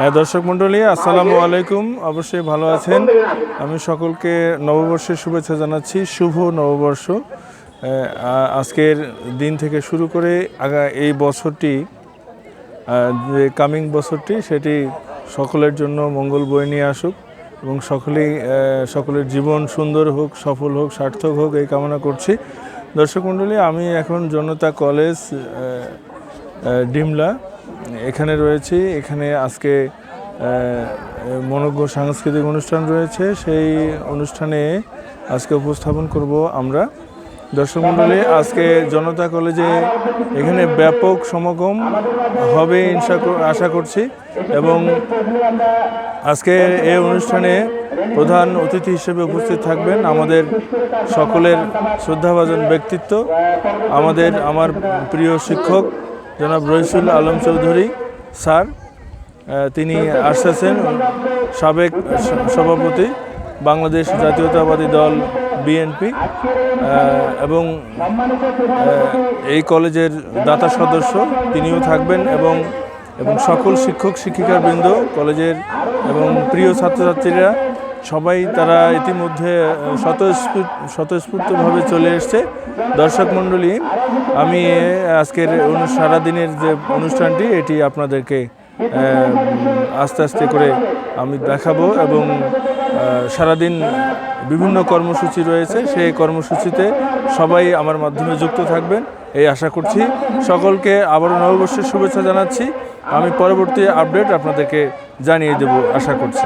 হ্যাঁ দর্শক মণ্ডলী, আসসালামু আলাইকুম। অবশ্যই ভালো আছেন। আমি সকলকে নববর্ষের শুভেচ্ছা জানাচ্ছি। শুভ নববর্ষ। আজকের দিন থেকে শুরু করে এই বছরটি, যে কামিং বছরটি, সেটি সকলের জন্য মঙ্গল বয়ে নিয়ে আসুক এবং সকলের জীবন সুন্দর হোক, সফল হোক, সার্থক হোক, এই কামনা করছি। দর্শক মণ্ডলী, আমি এখন জনতা কলেজ ডিমলা এখানে রয়েছি। এখানে আজকে মনোজ্ঞ সাংস্কৃতিক অনুষ্ঠান রয়েছে। সেই অনুষ্ঠানে আজকে উপস্থাপন করব আমরা। দর্শক মণ্ডলী, আজকে জনতা কলেজে এখানে ব্যাপক সমাগম হবে আশা করছি এবং আজকে এই অনুষ্ঠানে প্রধান অতিথি হিসেবে উপস্থিত থাকবেন আমাদের সকলের শ্রদ্ধাভাজন ব্যক্তিত্ব, আমার প্রিয় শিক্ষক জনাব রইসুল আলম চৌধুরী স্যার। তিনি আসছেন, সাবেক সভাপতি বাংলাদেশ জাতীয়তাবাদী দল বিএনপি, এবং এই কলেজের দাতা সদস্য তিনিও থাকবেন এবং সকল শিক্ষক শিক্ষিকাবৃন্দ, কলেজের এবং প্রিয় ছাত্রছাত্রীরা সবাই তারা ইতিমধ্যে স্বতঃস্ফূর্তভাবে চলে এসছে। দর্শক মণ্ডলী, আমি আজকের সারাদিনের যে অনুষ্ঠানটি এটি আপনাদেরকে আস্তে আস্তে করে আমি দেখাবো এবং সারাদিন বিভিন্ন কর্মসূচি রয়েছে। সেই কর্মসূচিতে সবাই আমার মাধ্যমে যুক্ত থাকবেন এই আশা করছি। সকলকে আবারও নববর্ষের শুভেচ্ছা জানাচ্ছি। আমি পরবর্তী আপডেট আপনাদেরকে জানিয়ে দেব আশা করছি।